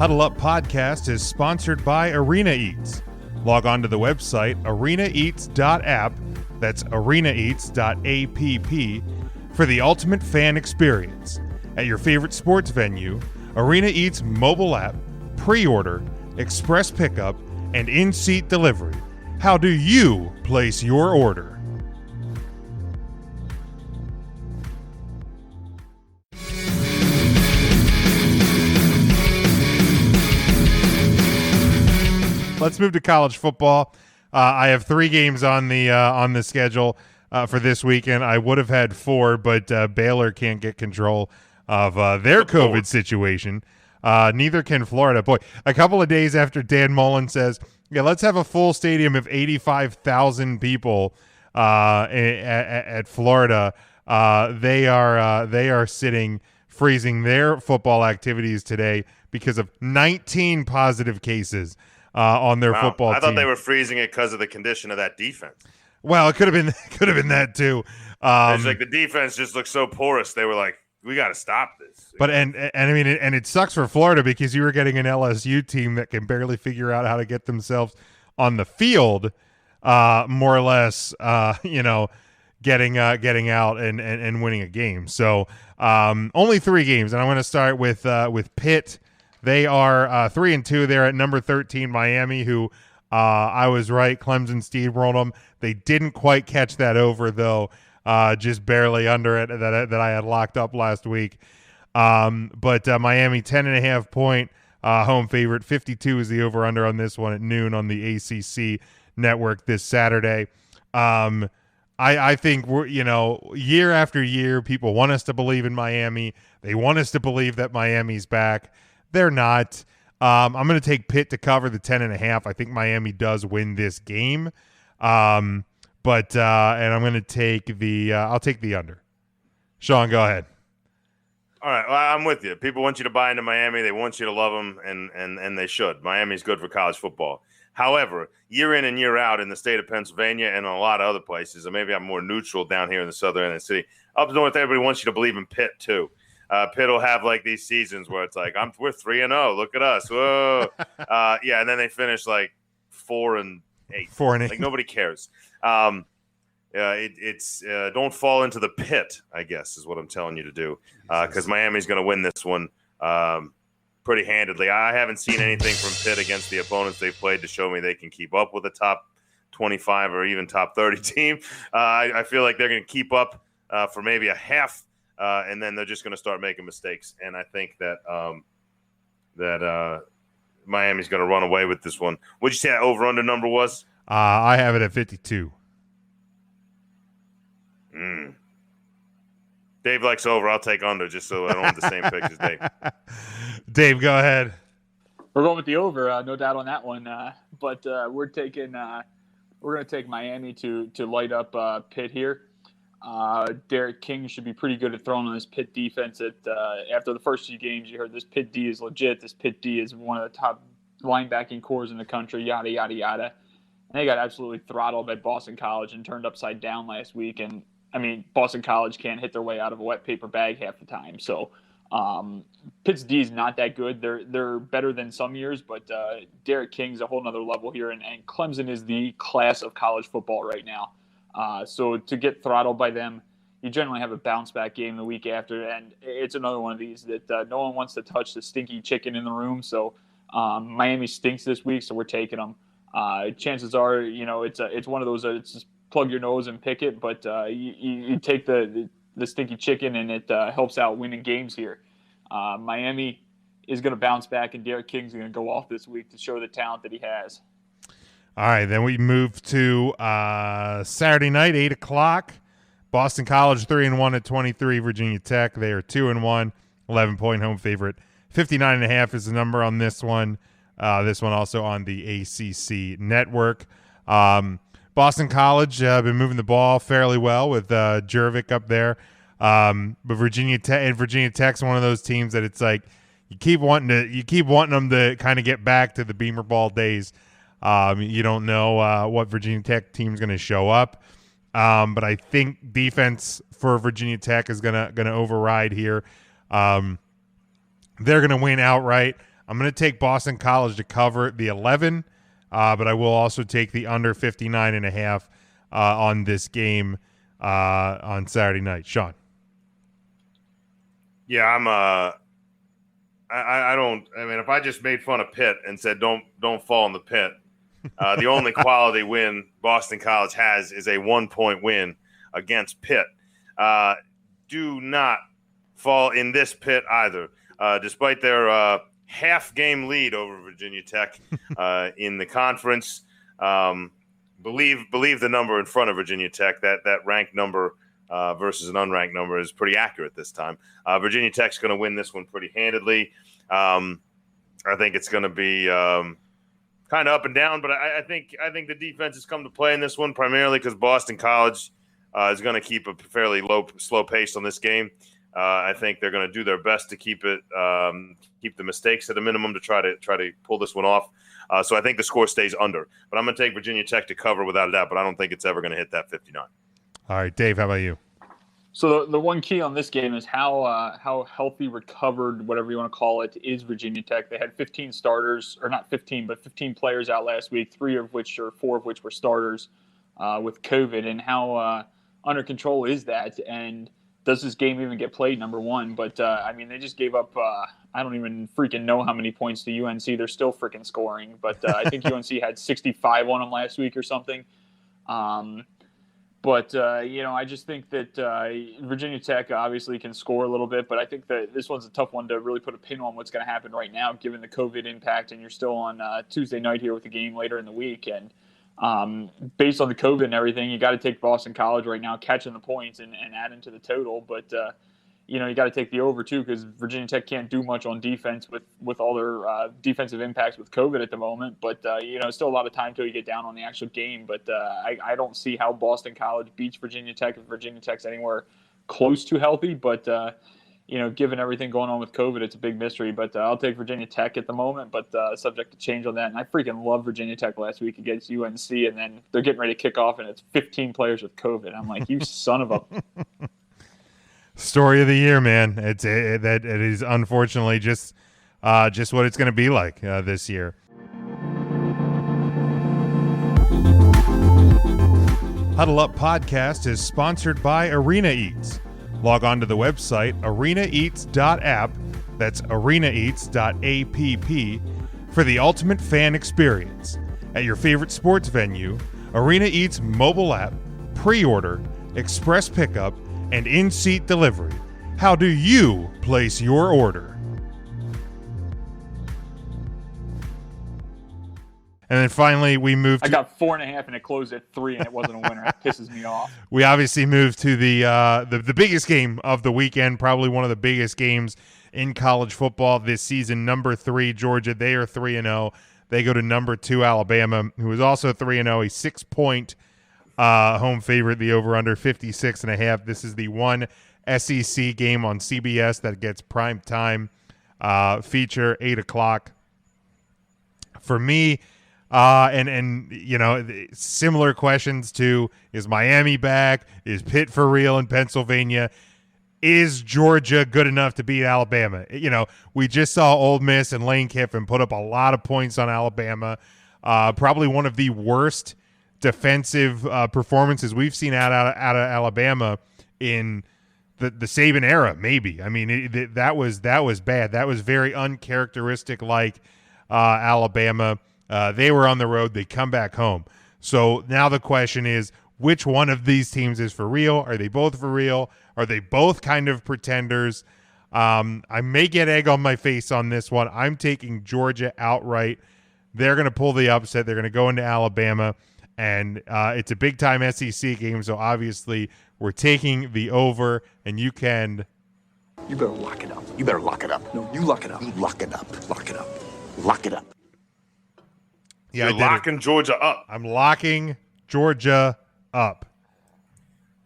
Huddle Up Podcast is sponsored by Arena Eats. Log on to the website arenaeats.app, that's arenaeats.app, for the ultimate fan experience. At your favorite sports venue, Arena Eats mobile app, pre-order, express pickup, and in-seat delivery. How do you place your order? Let's move to college football. I have 3 games on the schedule for this weekend. I would have had 4, but Baylor can't get control of their COVID situation. Neither can Florida. Boy, a couple of days after Dan Mullen says, "Yeah, let's have a full stadium of 85,000 people at Florida," they are freezing their football activities today because of 19 positive cases on their football team. I thought they were freezing it because of the condition of that defense. Well, it could have been that too. It's like the defense just looked so porous. They were like, we got to stop this. But and I mean, and it sucks for Florida because you were getting an LSU team that can barely figure out how to get themselves on the field, more or less. Getting out and winning a game. So only 3 games, and I'm going to start with Pitt. They are 3-2. They're at number 13, Miami, who I was right. Clemson steamrolled them. They didn't quite catch that over, though, just barely under it that I had locked up last week. But Miami, 10.5 point home favorite. 52 is the over-under on this one at noon on the ACC network this Saturday. I think we're, year after year, people want us to believe in Miami. They want us to believe that Miami's back. They're not. I'm going to take Pitt to cover the 10.5. I think Miami does win this game. And I'm going to take I'll take the under. Sean, go ahead. All right. Well, I'm with you. People want you to buy into Miami. They want you to love them, and they should. Miami's good for college football. However, year in and year out in the state of Pennsylvania and a lot of other places, and maybe I'm more neutral down here in the southern end of the city, up north, everybody wants you to believe in Pitt too. Pitt will have like these seasons where it's like, we're 3-0. Look at us. Whoa. And then they finish like 4-8. 4-8. Like nobody cares. Don't fall into the pit, I guess, is what I'm telling you to do. Because Miami's going to win this one pretty handedly. I haven't seen anything from Pitt against the opponents they've played to show me they can keep up with a top 25 or even top 30 team. I feel like they're going to keep up for maybe a half. And then they're just going to start making mistakes. And I think that Miami's going to run away with this one. What'd you say that over-under number was? I have it at 52. Dave likes over. I'll take under just so I don't have the same picks as Dave. Dave, go ahead. We're going with the over, no doubt on that one. But we're going to take Miami to light up Pitt here. Derek King should be pretty good at throwing on this Pitt defense. After the first 2 games, you heard this Pitt D is legit. This Pitt D is one of the top linebacking cores in the country, yada, yada, yada. And they got absolutely throttled at Boston College and turned upside down last week. And, I mean, Boston College can't hit their way out of a wet paper bag half the time. So Pitt's D is not that good. They're better than some years, but Derek King's a whole nother level here. And Clemson is the class of college football right now. So to get throttled by them, you generally have a bounce back game the week after, and it's another one of these that no one wants to touch the stinky chicken in the room. So Miami stinks this week, so we're taking them. Chances are, it's one of those it's just plug your nose and pick it, but you take the stinky chicken, and it helps out winning games here. Miami is going to bounce back, and Derek King's going to go off this week to show the talent that he has. All right, then we move to Saturday night, 8 o'clock. Boston College 3-1 at 23. Virginia Tech, they are 2-1, 11-point home favorite. 59.5 is the number on this one. This one also on the ACC network. Boston College been moving the ball fairly well with Jervik up there. But Virginia Tech's one of those teams that it's like you keep wanting them to kind of get back to the Beamer Ball days. You don't know what Virginia Tech team's going to show up. But I think defense for Virginia Tech is gonna override here. They're gonna win outright. I'm going to take Boston College to cover the 11, but I will also take the under 59.5 on this game on Saturday night. Sean. Yeah, I don't. I mean, if I just made fun of Pitt and said don't fall in the pit, the only quality win Boston College has is a 1-point win against Pitt. Do not fall in this pit either. Despite their half-game lead over Virginia Tech in the conference, believe the number in front of Virginia Tech. That ranked number versus an unranked number is pretty accurate this time. Virginia Tech's going to win this one pretty handedly. I think it's going to be kind of up and down, but I think the defense has come to play in this one primarily because Boston College is going to keep a fairly slow pace on this game. I think they're going to do their best to keep the mistakes at a minimum to try to pull this one off. So I think the score stays under, but I'm going to take Virginia Tech to cover without a doubt. But I don't think it's ever going to hit that 59. All right, Dave, how about you? So the one key on this game is how healthy, recovered, whatever you want to call it, is Virginia Tech. They had 15 starters, or not 15, but 15 players out last week, 4 of which were starters with COVID. And how under control is that? And does this game even get played, number one? But, I mean, they just gave up I don't even freaking know how many points to UNC. They're still freaking scoring. But I think UNC had 65 on them last week or something. But I just think that Virginia Tech obviously can score a little bit, but I think that this one's a tough one to really put a pin on what's going to happen right now, given the COVID impact, and you're still on Tuesday night here with the game later in the week. And based on the COVID and everything, you got to take Boston College right now, catching the points and adding to the total. But you got to take the over too, because Virginia Tech can't do much on defense with all their defensive impacts with COVID at the moment. But it's still a lot of time till you get down on the actual game. But I don't see how Boston College beats Virginia Tech if Virginia Tech's anywhere close to healthy. But given everything going on with COVID, it's a big mystery. But I'll take Virginia Tech at the moment, but subject to change on that. And I freaking love Virginia Tech last week against UNC, and then they're getting ready to kick off, and it's 15 players with COVID. I'm like, you son of a. Story of the year, man. It is unfortunately just what it's going to be like this year. Huddle Up Podcast is sponsored by Arena Eats. Log on to the website arenaeats.app, that's arenaeats.app, for the ultimate fan experience. At your favorite sports venue, Arena Eats mobile app, pre-order, express pickup, and in-seat delivery. How do you place your order? And then finally, we moved. I got 4.5, and it closed at 3, and it wasn't a winner. It pisses me off. We obviously moved to the biggest game of the weekend, probably one of the biggest games in college football this season. Number 3, Georgia. They are 3-0. They go to number 2, Alabama, who is also 3-0. A 6-point home favorite. The over/under 56.5. This is the one SEC game on CBS that gets prime time feature, 8:00 for me. Similar questions to: is Miami back? Is Pitt for real in Pennsylvania? Is Georgia good enough to beat Alabama? We just saw Ole Miss and Lane Kiffin put up a lot of points on Alabama. Probably one of the worst defensive performances we've seen out of Alabama in the Saban era, maybe. I mean, that was bad. That was very uncharacteristic like Alabama. They were on the road. They come back home. So now the question is, which one of these teams is for real? Are they both for real? Are they both kind of pretenders? I may get egg on my face on this one. I'm taking Georgia outright. They're going to pull the upset. They're going to go into Alabama. And it's a big-time SEC game, so obviously we're taking the over, and you can... You better lock it up. You better lock it up. No, you lock it up. You lock it up. Lock it up. Lock it up. Yeah, You're locking Georgia up. I'm locking Georgia up.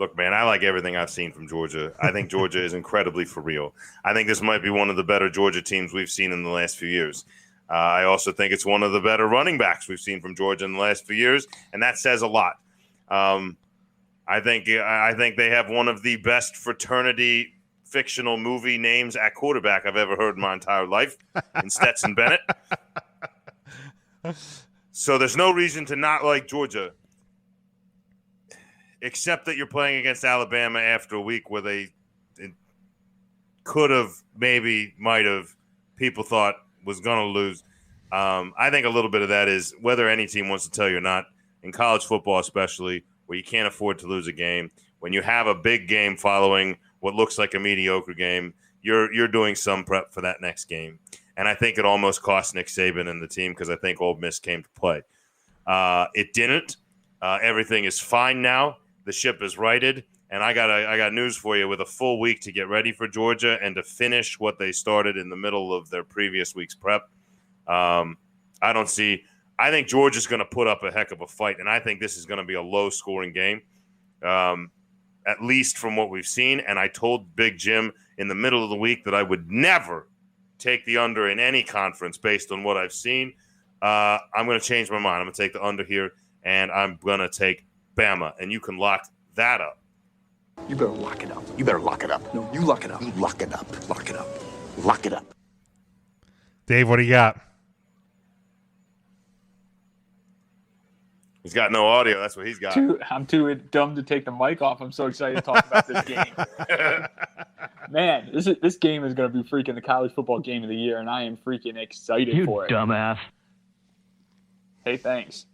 Look, man, I like everything I've seen from Georgia. I think Georgia is incredibly for real. I think this might be one of the better Georgia teams we've seen in the last few years. I also think it's one of the better running backs we've seen from Georgia in the last few years, and that says a lot. I think they have one of the best fraternity fictional movie names at quarterback I've ever heard in my entire life in Stetson Bennett. So there's no reason to not like Georgia, except that you're playing against Alabama after a week where they could have, maybe, might have, people thought was going to lose. I think a little bit of that is whether any team wants to tell you or not, in college football especially, where you can't afford to lose a game. When you have a big game following what looks like a mediocre game, you're doing some prep for that next game. And I think it almost cost Nick Saban and the team because I think Ole Miss came to play. It didn't. Everything is fine now. The ship is righted. And I got news for you. With a full week to get ready for Georgia and to finish what they started in the middle of their previous week's prep, I think Georgia's going to put up a heck of a fight. And I think this is going to be a low-scoring game, at least from what we've seen. And I told Big Jim in the middle of the week that I would never take the under in any conference based on what I've seen. I'm going to change my mind. I'm going to take the under here, and I'm going to take Bama. And you can lock that up. You better lock it up. You better lock it up. No, you lock it up. You lock it up. Lock it up. Lock it up. Dave, what do you got? He's got no audio. That's what he's got. I'm too dumb to take the mic off. I'm so excited to talk about this game. Man, this game is going to be freaking the college football game of the year, and I am freaking excited for it. You dumbass. Hey, thanks.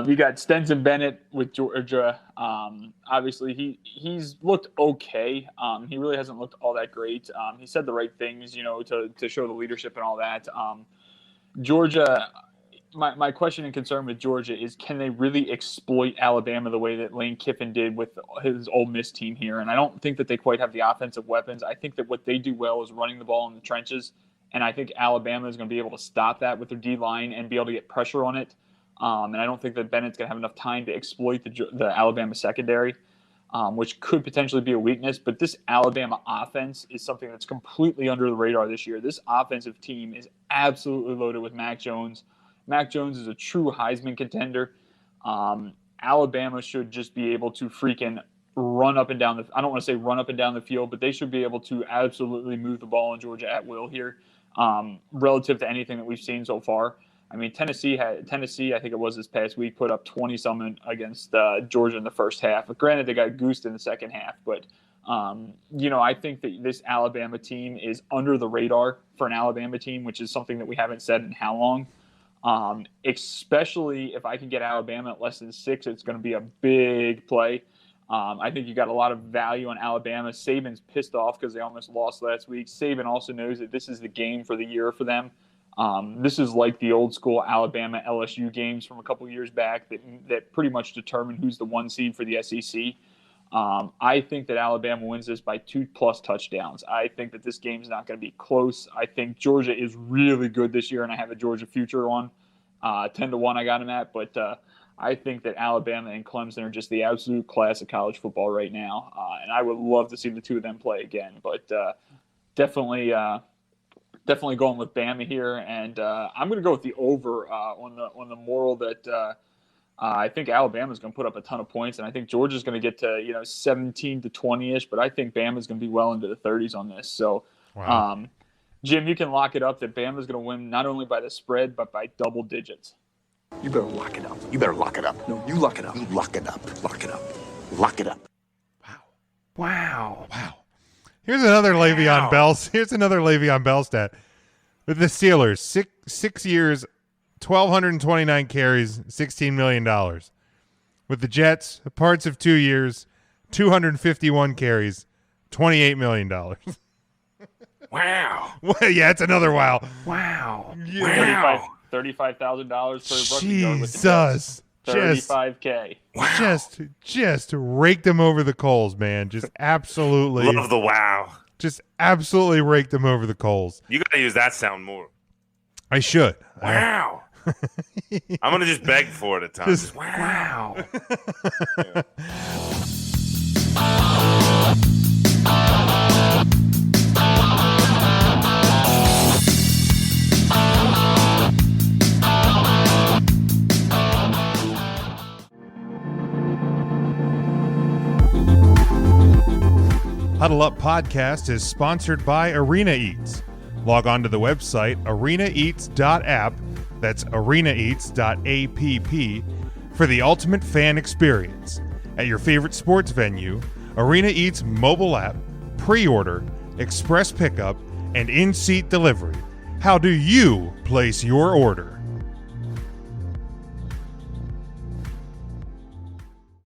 We got Stetson Bennett with Georgia. Obviously, he's looked okay. He really hasn't looked all that great. He said the right things, to show the leadership and all that. Georgia, my question and concern with Georgia is, can they really exploit Alabama the way that Lane Kiffin did with his Ole Miss team here? And I don't think that they quite have the offensive weapons. I think that what they do well is running the ball in the trenches, and I think Alabama is going to be able to stop that with their D-line and be able to get pressure on it. And I don't think that Bennett's going to have enough time to exploit the Alabama secondary, which could potentially be a weakness. But this Alabama offense is something that's completely under the radar this year. This offensive team is absolutely loaded with Mac Jones. Mac Jones is a true Heisman contender. Alabama should just be able to freaking run up and down I don't want to say run up and down the field, but they should be able to absolutely move the ball in Georgia at will here, relative to anything that we've seen so far. I mean, Tennessee, I think it was this past week, put up 20-something against Georgia in the first half. But granted, they got goosed in the second half. But, I think that this Alabama team is under the radar for an Alabama team, which is something that we haven't said in how long. Especially if I can get Alabama at less than 6, it's going to be a big play. I think you got a lot of value on Alabama. Saban's pissed off because they almost lost last week. Saban also knows that this is the game for the year for them. This is like the old school Alabama LSU games from a couple years back that pretty much determine who's the 1 seed for the SEC. I think that Alabama wins this by 2+ touchdowns. I think that this game's not going to be close. I think Georgia is really good this year, and I have a Georgia future on 10-1. I got them at, but I think that Alabama and Clemson are just the absolute class of college football right now, and I would love to see the two of them play again. But definitely going with Bama here, and I'm going to go with the over on the moral that I think Alabama's going to put up a ton of points, and I think Georgia's going to get to 17 to 20-ish, but I think Bama's going to be well into the 30s on this. So, wow. Jim, you can lock it up that Bama's going to win not only by the spread but by double digits. You better lock it up. You better lock it up. No, you lock it up. You lock it up. Lock it up. Lock it up. Wow. Here's another Le'Veon Bell. Here's another Le'Veon Bell stat. With the Steelers, 6 years, 1,229 carries, $16 million. With the Jets, parts of 2 years, 251 carries, $28 million. Wow. Yeah, it's another wow. Wow. Yeah. $35,000 per rushing yard with the Jets. $35K. Wow. Just raked them over the coals, man. Just absolutely. Love the wow. Just absolutely raked them over the coals. You got to use that sound more. I should. Wow. I'm going to just beg for it at times. Just, wow. Yeah. Huddle Up Podcast is sponsored by Arena Eats. Log on to the website arenaeats.app, that's arenaeats.app, for the ultimate fan experience. At your favorite sports venue, Arena Eats mobile app, pre-order, express pickup, and in-seat delivery. How do you place your order?